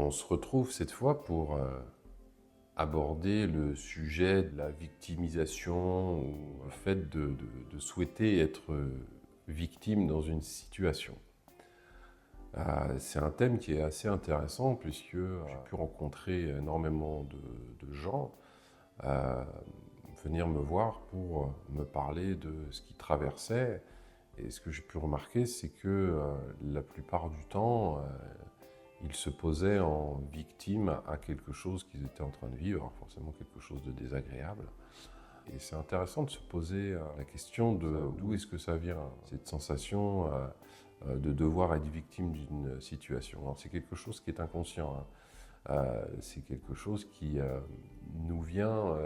On se retrouve cette fois pour aborder le sujet de la victimisation ou le fait de souhaiter être victime dans une situation. C'est un thème qui est assez intéressant puisque j'ai pu rencontrer énormément de gens venir me voir pour me parler de ce qu'ils traversaient. Et ce que j'ai pu remarquer, c'est que la plupart du temps, ils se posaient en victime à quelque chose qu'ils étaient en train de vivre, forcément quelque chose de désagréable. Et c'est intéressant de se poser la question de d'où est-ce que ça vient, cette sensation de devoir être victime d'une situation. Alors, c'est quelque chose qui est inconscient, hein. C'est quelque chose qui nous vient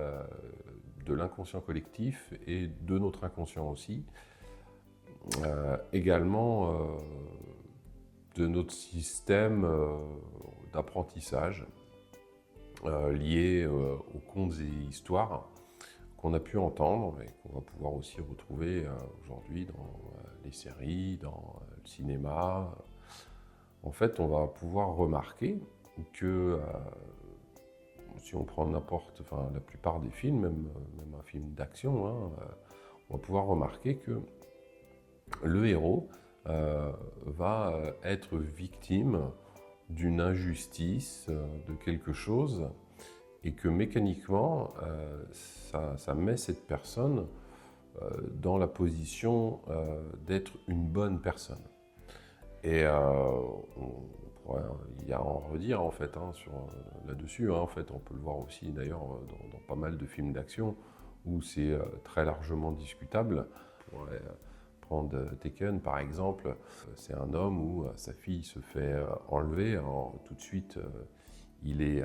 de l'inconscient collectif et de notre inconscient aussi. Également de notre système d'apprentissage lié aux contes et histoires qu'on a pu entendre et qu'on va pouvoir aussi retrouver aujourd'hui dans les séries, dans le cinéma. En fait, on va pouvoir remarquer que si on prend la plupart des films, même un film d'action, hein, on va pouvoir remarquer que le héros va être victime d'une injustice, de quelque chose, et que mécaniquement, ça met cette personne dans la position d'être une bonne personne. Et on pourrait y en redire en fait là-dessus. Hein, en fait, on peut le voir aussi d'ailleurs dans pas mal de films d'action où c'est très largement discutable. On pourrait prendre Taken par exemple. C'est un homme où sa fille se fait enlever. Alors, tout de suite, il est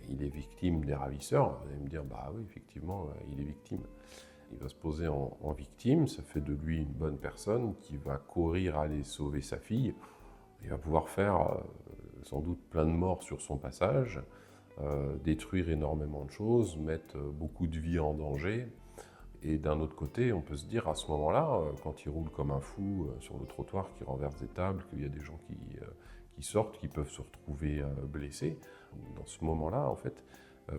victime des ravisseurs. Vous allez me dire, bah oui, effectivement, il est victime. Il va se poser en victime, ça fait de lui une bonne personne qui va courir aller sauver sa fille. Il va pouvoir faire sans doute plein de morts sur son passage, détruire énormément de choses, mettre beaucoup de vies en danger. Et d'un autre côté, on peut se dire à ce moment-là, quand il roule comme un fou sur le trottoir, qu'il renverse des tables, qu'il y a des gens qui sortent, qui peuvent se retrouver blessés, dans ce moment-là, en fait,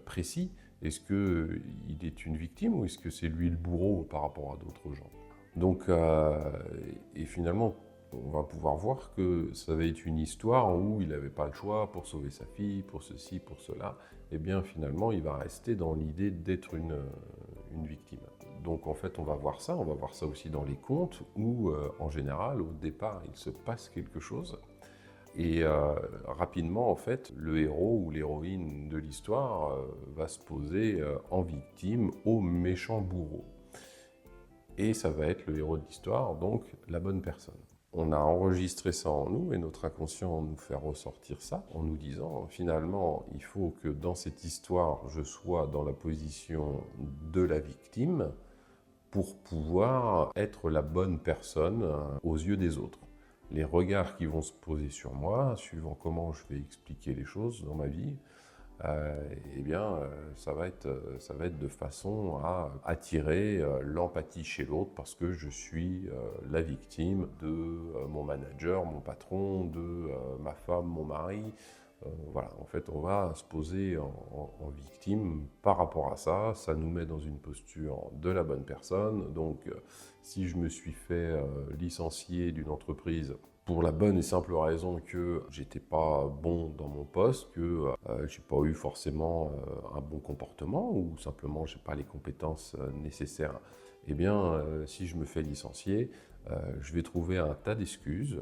précis, est-ce qu'il est une victime ou est-ce que c'est lui le bourreau par rapport à d'autres gens? Donc, et finalement, on va pouvoir voir que ça va être une histoire où il n'avait pas le choix pour sauver sa fille, pour ceci, pour cela. Et bien finalement, il va rester dans l'idée d'être une victime. Donc en fait, on va voir ça aussi dans les contes où, en général, au départ, il se passe quelque chose. Et rapidement, en fait, le héros ou l'héroïne de l'histoire va se poser en victime au méchant bourreau. Et ça va être le héros de l'histoire, donc la bonne personne. On a enregistré ça en nous et notre inconscient nous fait ressortir ça en nous disant finalement il faut que dans cette histoire je sois dans la position de la victime pour pouvoir être la bonne personne aux yeux des autres. Les regards qui vont se poser sur moi, suivant comment je vais expliquer les choses dans ma vie, ça va être de façon à attirer l'empathie chez l'autre parce que je suis la victime de mon manager, mon patron, de ma femme, mon mari. Voilà, en fait, on va se poser en victime par rapport à ça. Ça nous met dans une posture de la bonne personne. Donc, si je me suis fait licencier d'une entreprise pour la bonne et simple raison que j'étais pas bon dans mon poste, que j'ai pas eu forcément un bon comportement ou simplement j'ai pas les compétences nécessaires, eh bien, si je me fais licencier, je vais trouver un tas d'excuses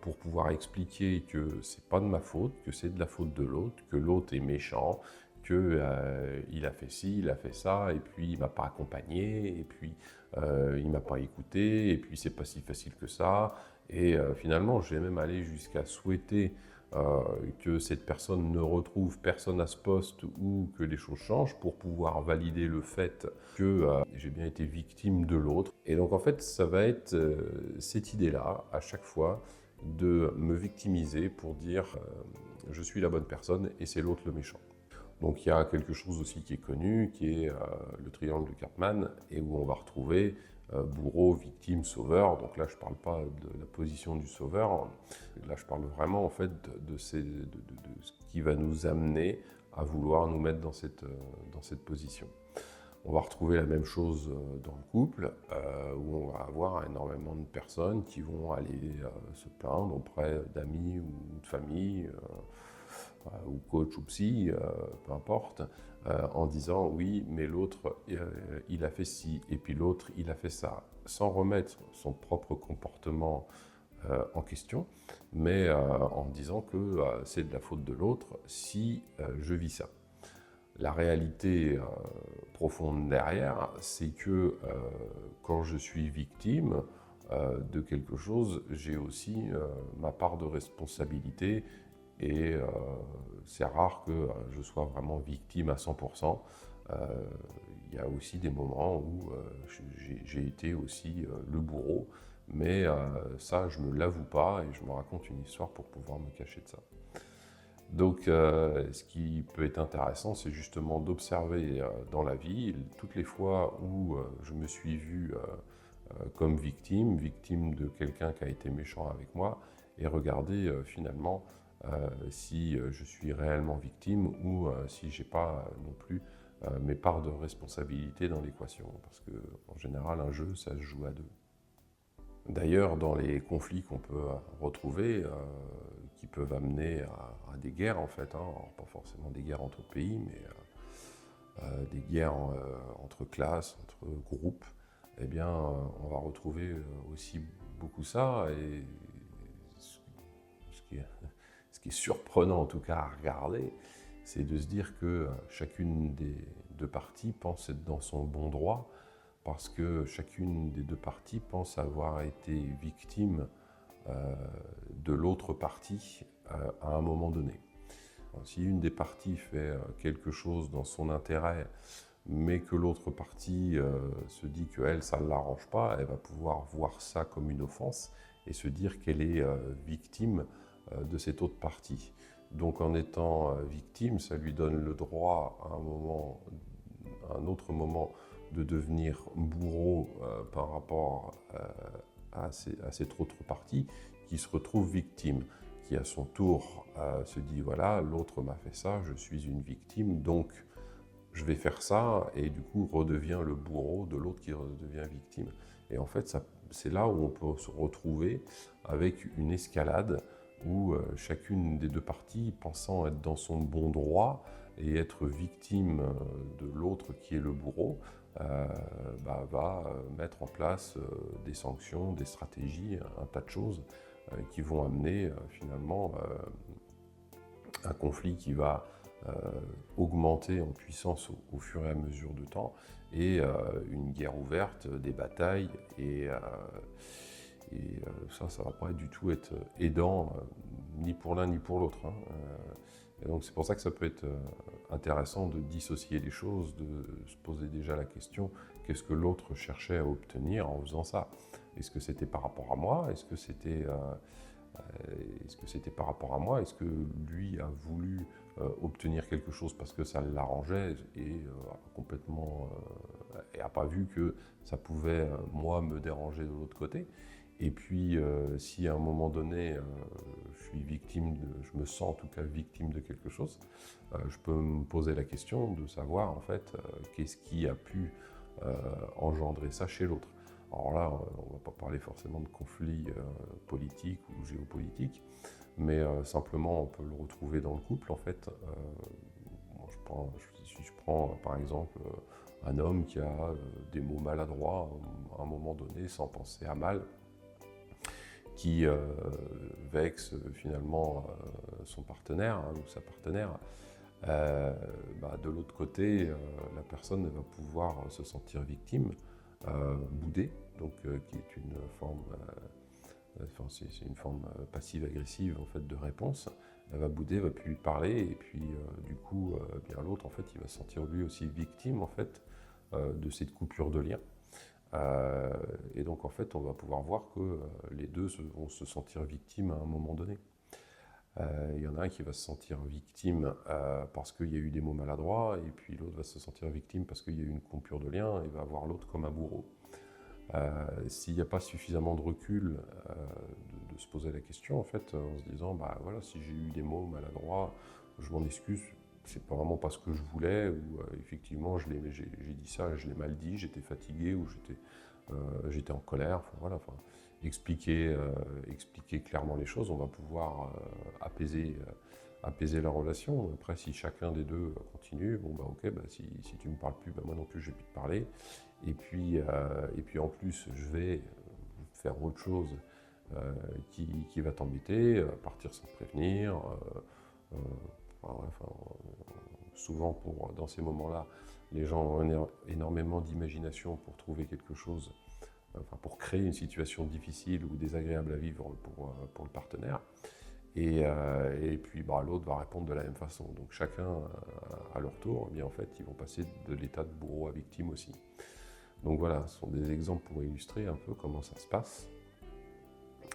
pour pouvoir expliquer que c'est pas de ma faute, que c'est de la faute de l'autre, que l'autre est méchant, que il a fait ci, il a fait ça, et puis il m'a pas accompagné, et puis il m'a pas écouté, et puis c'est pas si facile que ça. Et finalement, je vais même aller jusqu'à souhaiter que cette personne ne retrouve personne à ce poste ou que les choses changent pour pouvoir valider le fait que j'ai bien été victime de l'autre. Et donc en fait, ça va être cette idée-là, à chaque fois, de me victimiser pour dire je suis la bonne personne et c'est l'autre le méchant. Donc il y a quelque chose aussi qui est connu, qui est le triangle de Karpman, et où on va retrouver bourreau, victime, sauveur. Donc là, je ne parle pas de la position du sauveur. Là, je parle vraiment en fait de ce qui va nous amener à vouloir nous mettre dans cette position. On va retrouver la même chose dans le couple, où on va avoir énormément de personnes qui vont aller se plaindre auprès d'amis ou de famille, ou coach ou psy, peu importe, en disant oui, mais l'autre, il a fait ci, et puis l'autre, il a fait ça, sans remettre son propre comportement en question, mais en disant que c'est de la faute de l'autre si je vis ça. La réalité profonde derrière, c'est que quand je suis victime de quelque chose, j'ai aussi ma part de responsabilité et c'est rare que je sois vraiment victime à 100%. Il y a aussi des moments où j'ai été aussi le bourreau, mais ça, je ne me l'avoue pas et je me raconte une histoire pour pouvoir me cacher de ça. Donc, ce qui peut être intéressant, c'est justement d'observer dans la vie, toutes les fois où je me suis vu comme victime de quelqu'un qui a été méchant avec moi, et regarder finalement si je suis réellement victime ou si j'ai pas non plus mes parts de responsabilité dans l'équation. Parce que en général, un jeu, ça se joue à deux. D'ailleurs, dans les conflits qu'on peut retrouver, qui peuvent amener à des guerres en fait, alors pas forcément des guerres entre pays, mais des guerres entre classes, entre groupes, eh bien, on va retrouver aussi beaucoup ça. Et ce qui est surprenant en tout cas à regarder, c'est de se dire que chacune des deux parties pense être dans son bon droit, parce que chacune des deux parties pense avoir été victime de l'autre partie à un moment donné. Alors, si une des parties fait quelque chose dans son intérêt, mais que l'autre partie se dit qu'elle, ça ne l'arrange pas, elle va pouvoir voir ça comme une offense et se dire qu'elle est victime de cette autre partie. Donc en étant victime, ça lui donne le droit à un autre moment, de devenir bourreau par rapport à cette autre partie qui se retrouve victime, qui à son tour se dit voilà, l'autre m'a fait ça, je suis une victime, donc je vais faire ça, et du coup redevient le bourreau de l'autre qui redevient victime. Et en fait, c'est là où on peut se retrouver avec une escalade où chacune des deux parties, pensant être dans son bon droit et être victime de l'autre qui est le bourreau, va mettre en place des sanctions, des stratégies, un tas de choses qui vont amener finalement un conflit qui va augmenter en puissance au fur et à mesure du temps, et une guerre ouverte, des batailles, et ça ne va pas du tout être aidant, ni pour l'un ni pour l'autre. Et donc c'est pour ça que ça peut être intéressant de dissocier les choses, de se poser déjà la question, qu'est-ce que l'autre cherchait à obtenir en faisant ça? Est-ce que c'était par rapport à moi? Est-ce que c'était par rapport à moi? Est-ce que lui a voulu obtenir quelque chose parce que ça l'arrangeait et complètement et n'a pas vu que ça pouvait, moi, me déranger de l'autre côté? Et puis, si à un moment donné, je suis victime, je me sens en tout cas victime de quelque chose, je peux me poser la question de savoir en fait qu'est-ce qui a pu engendrer ça chez l'autre. Alors là, on ne va pas parler forcément de conflits politiques ou géopolitiques, mais simplement on peut le retrouver dans le couple en fait. Si je prends par exemple un homme qui a des mots maladroits à un moment donné sans penser à mal, qui vexe finalement son partenaire ou sa partenaire, de l'autre côté, la personne va pouvoir se sentir victime, boudée, donc qui est une forme, c'est une forme passive-agressive en fait de réponse. Elle va bouder, va plus lui parler, et puis du coup, bien l'autre en fait, il va se sentir lui aussi victime en fait de cette coupure de lien. Et donc en fait, on va pouvoir voir que les deux vont se sentir victimes à un moment donné. Il y en a un qui va se sentir victime parce qu'il y a eu des mots maladroits, et puis l'autre va se sentir victime parce qu'il y a eu une coupure de lien, et va voir l'autre comme un bourreau. S'il n'y a pas suffisamment de recul, de se poser la question, en fait, en se disant, bah voilà, si j'ai eu des mots maladroits, je m'en excuse, c'est pas vraiment pas ce que je voulais, ou effectivement, j'ai dit ça, je l'ai mal dit, j'étais fatigué, ou j'étais en colère, enfin, voilà, enfin, expliquer clairement les choses, on va pouvoir apaiser la relation. Après, si chacun des deux continue, bon bah ok, bah, si tu me parles plus, bah, moi non plus je vais plus te parler. Et puis en plus, je vais faire autre chose qui va t'embêter, partir sans te prévenir. Enfin, ouais, enfin, souvent, dans ces moments-là, les gens ont énormément d'imagination pour trouver quelque chose, enfin, pour créer une situation difficile ou désagréable à vivre pour le partenaire. Et puis bah, l'autre va répondre de la même façon. Donc chacun, à leur tour, eh bien, en fait, ils vont passer de l'état de bourreau à victime aussi. Donc voilà, ce sont des exemples pour illustrer un peu comment ça se passe.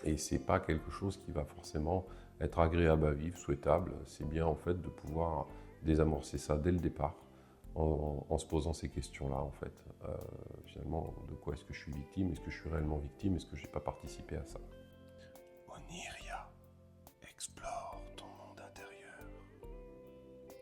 Et c'est pas quelque chose qui va forcément être agréable à vivre, souhaitable. C'est bien en fait de pouvoir désamorcer ça dès le départ en se posant ces questions-là en fait. Finalement, de quoi est-ce que je suis victime? Est-ce que je suis réellement victime? Est-ce que je n'ai pas participé à ça? On y